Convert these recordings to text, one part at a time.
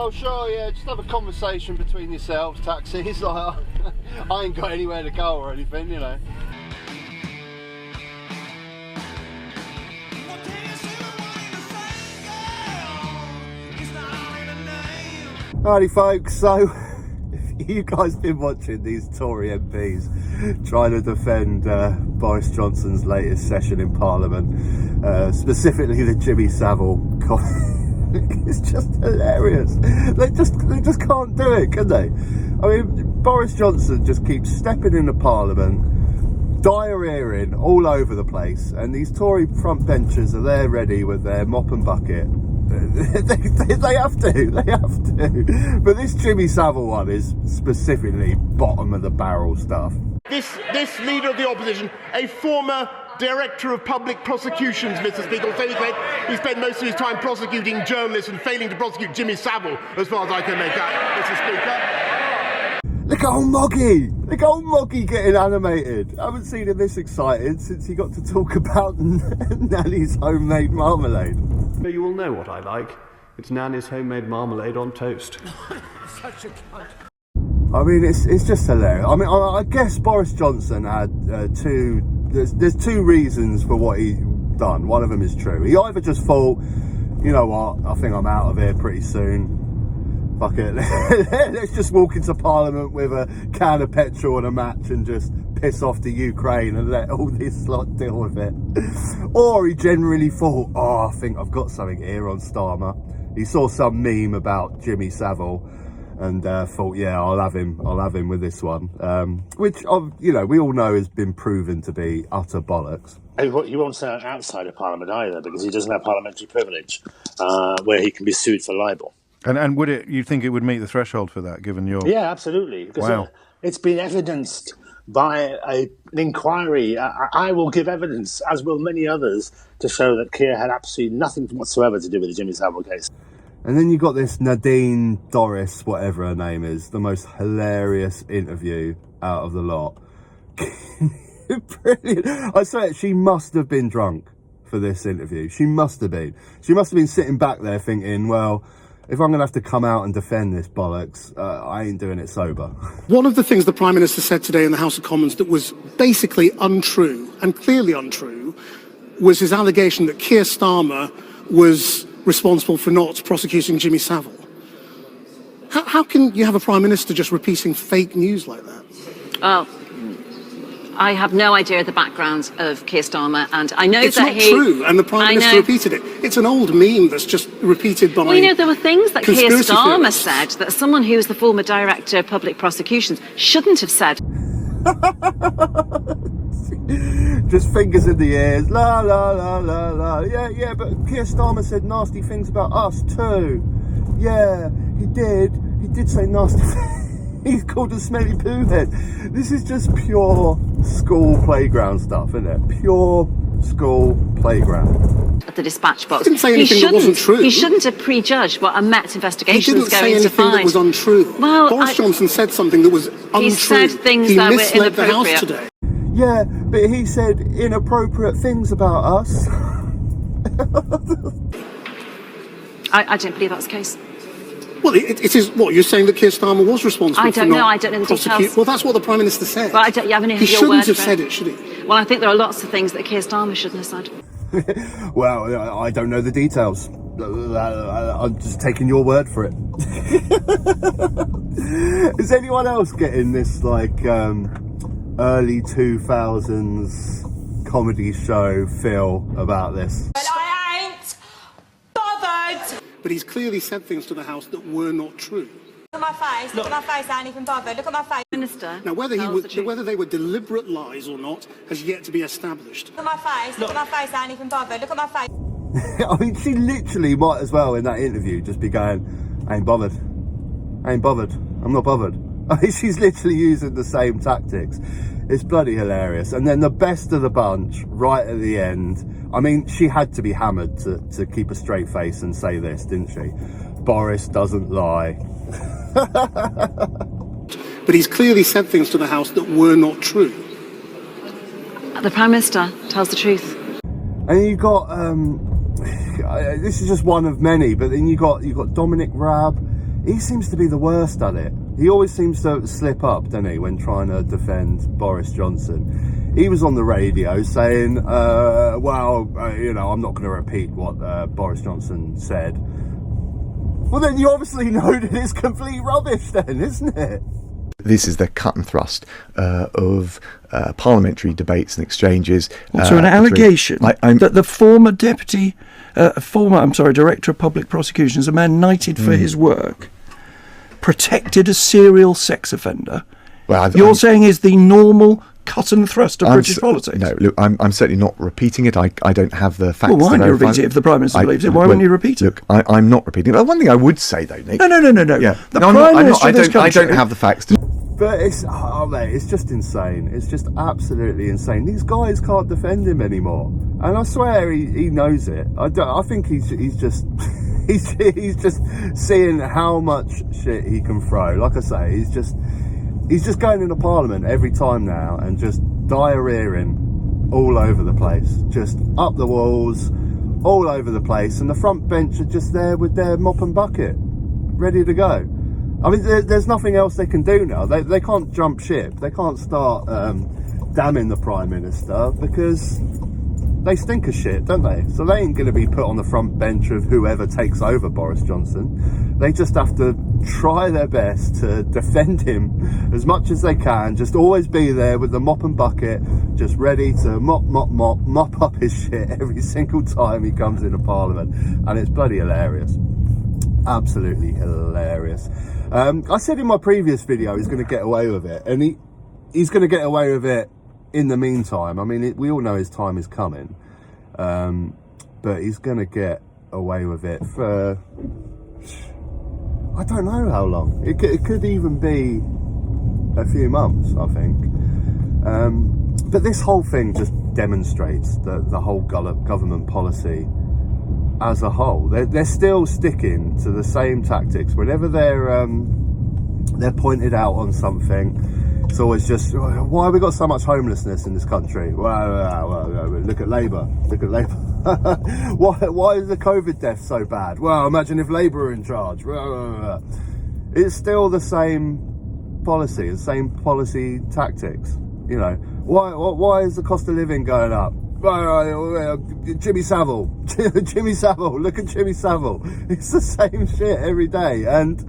Oh sure, yeah, just have a conversation between yourselves, taxis. Like, I ain't got anywhere to go or anything, you know. Alrighty folks, so if you guys been watching these Tory MPs trying to defend Boris Johnson's latest session in Parliament, specifically the Jimmy Savile it's just hilarious. They just can't do it, can they? I mean, Boris Johnson just keeps stepping into Parliament, diarrheaing all over the place, and these Tory front benchers are there ready with their mop and bucket. They have to. But this Jimmy Savile one is specifically bottom of the barrel stuff. This leader of the opposition, a former Director of Public Prosecutions, Mr. Speaker, he spent most of his time prosecuting journalists and failing to prosecute Jimmy Savile, as far as I can make out, Mr. Speaker. Look at old Moggy getting animated. I haven't seen him this excited since he got to talk about Nanny's homemade marmalade. But you all know what I like. It's Nanny's homemade marmalade on toast. Such a cunt. I mean, it's just hilarious. I mean, I guess Boris Johnson had There's two reasons for what he done. One of them is true. He either just thought, you know what, I think I'm out of here pretty soon. Fuck it. Let's just walk into Parliament with a can of petrol and a match and just piss off to Ukraine and let all this lot deal with it. Or he generally thought, I think I've got something here on Starmer. He saw some meme about Jimmy Savile and thought, yeah, I'll have him with this one, which, you know, we all know has been proven to be utter bollocks. He won't stand outside of Parliament either, because he doesn't have parliamentary privilege, where he can be sued for libel. And would it? You think it would meet the threshold for that, given your? Yeah, absolutely. Because wow. It's been evidenced by an inquiry. I will give evidence, as will many others, to show that Keir had absolutely nothing whatsoever to do with the Jimmy Savile case. And then you got this Nadine Dorries, whatever her name is, the most hilarious interview out of the lot. Brilliant. I swear, she must have been drunk for this interview. She must have been. She must have been sitting back there thinking, well, if I'm going to have to come out and defend this bollocks, I ain't doing it sober. One of the things the Prime Minister said today in the House of Commons that was basically untrue, and clearly untrue, was his allegation that Keir Starmer was responsible for not prosecuting Jimmy Savile. How can you have a Prime Minister just repeating fake news like that? Oh, I have no idea the background of Keir Starmer, and I know it's that not true, and the Prime Minister repeated it. It's an old meme that's just repeated by. Well, you know, there were things that Keir Starmer theorists said that someone who was the former Director of Public Prosecutions shouldn't have said. Just fingers in the ears, la la la la la. Yeah, but Keir Starmer said nasty things about us too. Yeah, he did say nasty things. He's called a smelly poo head. This is just pure school playground stuff, isn't it? Pure school playground. At the dispatch box. He didn't say anything that wasn't true. He shouldn't have prejudged what a Met investigation was going to find. He didn't say anything that was untrue. Well, Boris Johnson said something that was untrue. He said things that were misled the House inappropriate. today. Yeah, but he said inappropriate things about us. I don't believe that's the case. Well, it is. What, you're saying that Keir Starmer was responsible? I don't know. I don't know the details. Well, that's what the Prime Minister said. But you haven't heard he your word shouldn't have for said it, should he? Well, I think there are lots of things that Keir Starmer shouldn't have said. Well, I don't know the details. I'm just taking your word for it. Is anyone else getting this, like, early 2000s comedy show feel about this? Well, I ain't bothered. But he's clearly said things to the House that were not true. Look at my face. Look at my face. I ain't even bothered. Look at my face. Minister. Now, whether they were deliberate lies or not has yet to be established. Look at my face. Look at my face. I ain't even bothered. Look at my face. I mean, she literally might as well in that interview just be going, I ain't bothered. I'm not bothered. I mean, she's literally using the same tactics. It's bloody hilarious. And then the best of the bunch, right at the end, I mean, she had to be hammered to keep a straight face and say this, didn't she? Boris doesn't lie. But he's clearly said things to the House that were not true. The Prime Minister tells the truth. And you got, this is just one of many, but then you got Dominic Raab. he seems to be the worst at it. He always seems to slip up, doesn't he, when trying to defend Boris Johnson. He was on the radio saying, you know, I'm not going to repeat what Boris Johnson said. Well, then you obviously know that it's complete rubbish then, isn't it? This is the cut and thrust of parliamentary debates and exchanges. So an allegation that the former Director of Public Prosecutions, a man knighted for his work, protected a serial sex offender. Well, you're saying is the normal cut and thrust of British politics? No, look, I'm certainly not repeating it. I don't have the facts. Well, why don't you repeat it if the Prime Minister believes it? Why wouldn't you repeat it? Look, I'm not repeating it. One thing I would say, though, Nick... No. Yeah. The Prime Minister of this country... I don't have the facts to... But mate, it's just insane. It's just absolutely insane. These guys can't defend him anymore, and I swear he knows it. I think he's just he's just seeing how much shit he can throw. Like I say, he's just going into Parliament every time now and just diarrheaing all over the place, just up the walls, all over the place, and the front bench are just there with their mop and bucket, ready to go. I mean, there's nothing else they can do now. They can't jump ship. They can't start damning the Prime Minister because they stink of shit, don't they? So they ain't going to be put on the front bench of whoever takes over Boris Johnson. They just have to try their best to defend him as much as they can. Just always be there with the mop and bucket, just ready to mop up his shit every single time he comes into Parliament. And it's bloody hilarious. Absolutely hilarious. I said in my previous video he's going to get away with it, and he's going to get away with it in the meantime. I mean, we all know his time is coming, but he's going to get away with it for I don't know how long. It could even be a few months, I think. But this whole thing just demonstrates the whole government policy as a whole. They're still sticking to the same tactics. Whenever they're pointed out on something, it's always just, why have we got so much homelessness in this country? Well, look at Labour. Why is the COVID death so bad? Well, imagine if Labour are in charge. It's still the same policy, the same policy tactics. You know, why is the cost of living going up? Jimmy Savile, look at Jimmy Savile. It's the same shit every day. And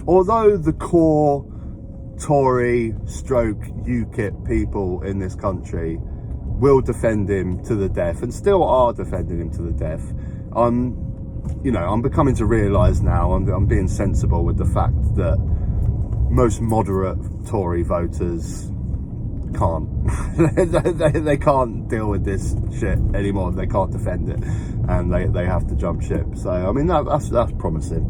although the core Tory stroke UKIP people in this country will defend him to the death and still are defending him to the death, I'm becoming to realise now, I'm being sensible with the fact that most moderate Tory voters can't they can't deal with this shit anymore. They can't defend it, and they have to jump ship. So I mean that's promising.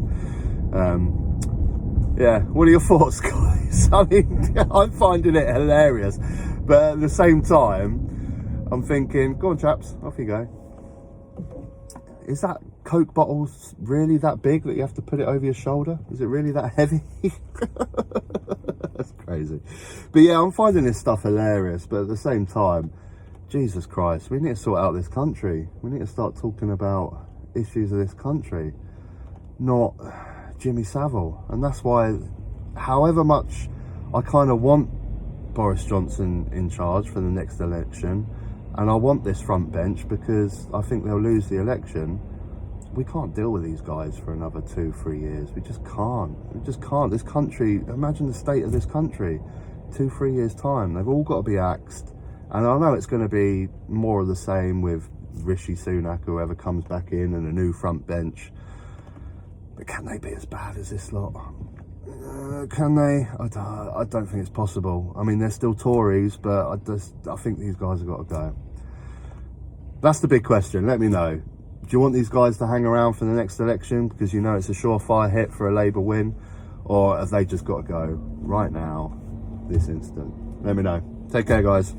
Yeah, what are your thoughts, guys? I mean, I'm finding it hilarious, but at the same time I'm thinking, go on chaps, off you go. Is that Coke bottle really that big that you have to put it over your shoulder? Is it really that heavy? That's crazy. But yeah, I'm finding this stuff hilarious, but at the same time, Jesus Christ, we need to sort out this country. We need to start talking about issues of this country, not Jimmy Savile. And that's why, however much I kind of want Boris Johnson in charge for the next election, and I want this front bench because I think they'll lose the election, we can't deal with these guys for another 2-3 years. We just can't. This country, imagine the state of this country 2-3 years time. They've all got to be axed. And I know it's going to be more of the same with Rishi Sunak, whoever comes back in, and a new front bench. But can they be as bad as this lot? Can they? I don't think it's possible. I mean, they're still Tories, but I think these guys have got to go. That's the big question. Let me know. Do you want these guys to hang around for the next election because you know it's a surefire hit for a Labour win? Or have they just got to go right now, this instant? Let me know. Take care, guys.